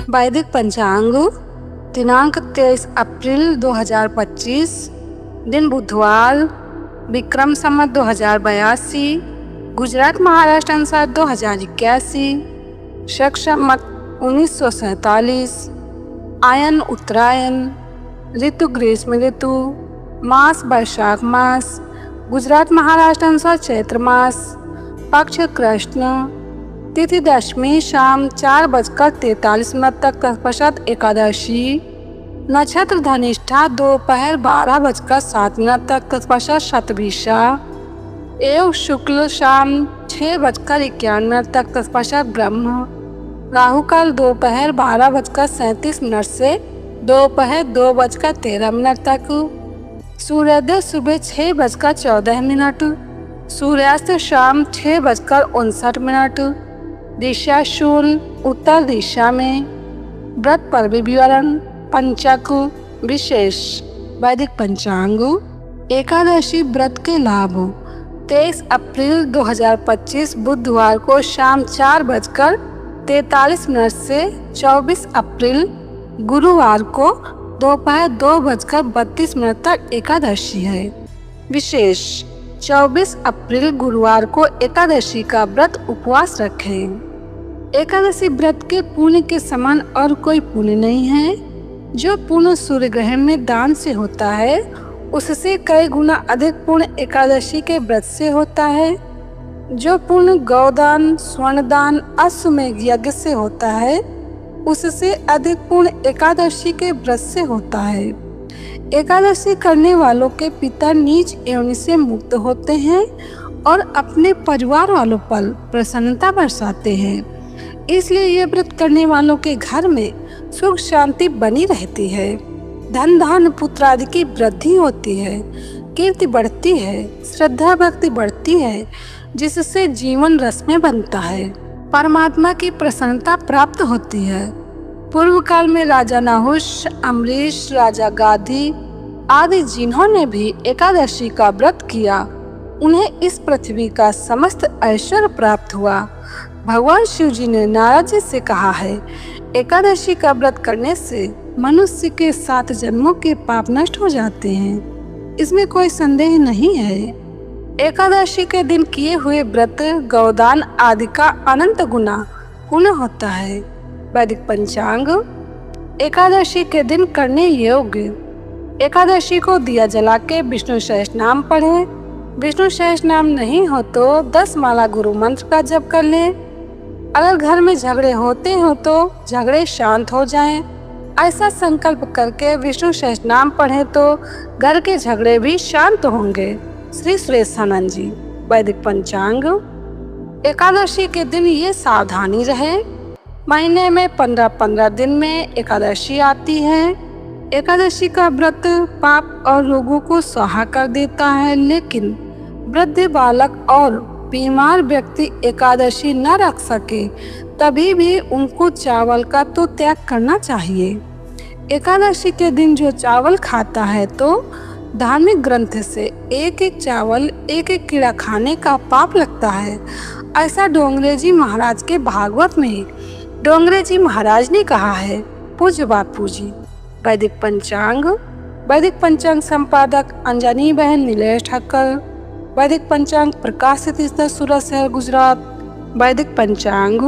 वैदिक पंचांग दिनांक 23 अप्रैल 2025, दिन बुधवार, विक्रम संवत 2082, गुजरात महाराष्ट्र अनुसार 2081, शक संवत 1947, आयन उत्तरायण, ऋतु ग्रीष्म ऋतु, मास वैशाख मास, गुजरात महाराष्ट्र अनुसार चैत्र मास, पक्ष कृष्ण, तिथि दशमी शाम 4:43 तक तत्पश्चात एकादशी, नक्षत्र धनिष्ठा दोपहर 12:07 तक तत्पश्चात शतभिषा एवं शुक्ल शाम 6:51 तक तत्पश्चात ब्रह्म, राहु काल दोपहर 12:37 से दोपहर 2:13 तक, सूर्योदय सुबह 6:14, सूर्यास्त शाम 6:59, दिशा शूल उत्तर दिशा में, व्रत पर्व विवरण, पंचक विशेष। वैदिक पंचांग एकादशी व्रत के लाभ। 23 अप्रैल 2025 बुधवार को शाम 4:43 से 24 अप्रैल गुरुवार को दोपहर 2:32 तक एकादशी है। विशेष 24 अप्रैल गुरुवार को एकादशी का व्रत उपवास रखें। एकादशी व्रत के पुण्य के समान और कोई पुण्य नहीं है। जो पुण्य सूर्य ग्रहण में दान से होता है उससे कई गुना अधिक पुण्य एकादशी के व्रत से होता है। जो पुण्य गौदान, स्वर्णदान, अश्वमेध यज्ञ से होता है उससे अधिक पुण्य एकादशी के व्रत से होता है। एकादशी करने वालों के पिता नीच योनि से मुक्त होते हैं और अपने परिवार वालों पर प्रसन्नता बरसाते हैं। इसलिए ये व्रत करने वालों के घर में सुख शांति बनी रहती है, धन धान्य पुत्र आदि की वृद्धि होती है, कीर्ति बढ़ती है, श्रद्धा भक्ति बढ़ती है, जिससे जीवन रसमय बनता है, परमात्मा की प्रसन्नता प्राप्त होती है। पूर्व काल में राजा नहुष, अम्बरीश, राजा गाधी आदि जिन्होंने भी एकादशी का व्रत किया उन्हें इस पृथ्वी का समस्त ऐश्वर्य प्राप्त हुआ। भगवान शिव जी ने नारद जी से कहा है, एकादशी का व्रत करने से मनुष्य के 7 जन्मों के पाप नष्ट हो जाते हैं। इसमें कोई संदेह नहीं है। एकादशी के दिन किए हुए व्रत, गौदान आदि का अनंत गुना पुण्य होता है। वैदिक पंचांग एकादशी के दिन करने योग्य। एकादशी को दिया जला के विष्णु सहस्रनाम पढ़ें। विष्णु सहस्रनाम नहीं हो तो 10 माला गुरु मंत्र का जप कर लें। अगर घर में झगड़े होते हो तो झगड़े शांत हो जाएं। ऐसा संकल्प करके विष्णु सहस्रनाम पढ़ें तो घर के झगड़े भी शांत होंगे। श्री सुरेशानंद जी। वैदिक पंचांग एकादशी के दिन ये सावधानी रहे, महीने में 15-15 दिन में एकादशी आती है। एकादशी का व्रत पाप और रोगों को स्वाहा कर देता है, लेकिन वृद्ध, बालक और बीमार व्यक्ति एकादशी न रख सके तभी भी उनको चावल का तो त्याग करना चाहिए। एकादशी के दिन जो चावल खाता है तो धार्मिक ग्रंथ से एक चावल एक कीड़ा खाने का पाप लगता है। ऐसा डोंगरे जी महाराज के भागवत में डोंगरे जी महाराज ने कहा है। पूज्य बापू जी। वैदिक पंचांग संपादक अंजनी बहन नीलेश ठक्कर। वैदिक पंचांग प्रकाशित सूरत शहर गुजरात। वैदिक पंचांग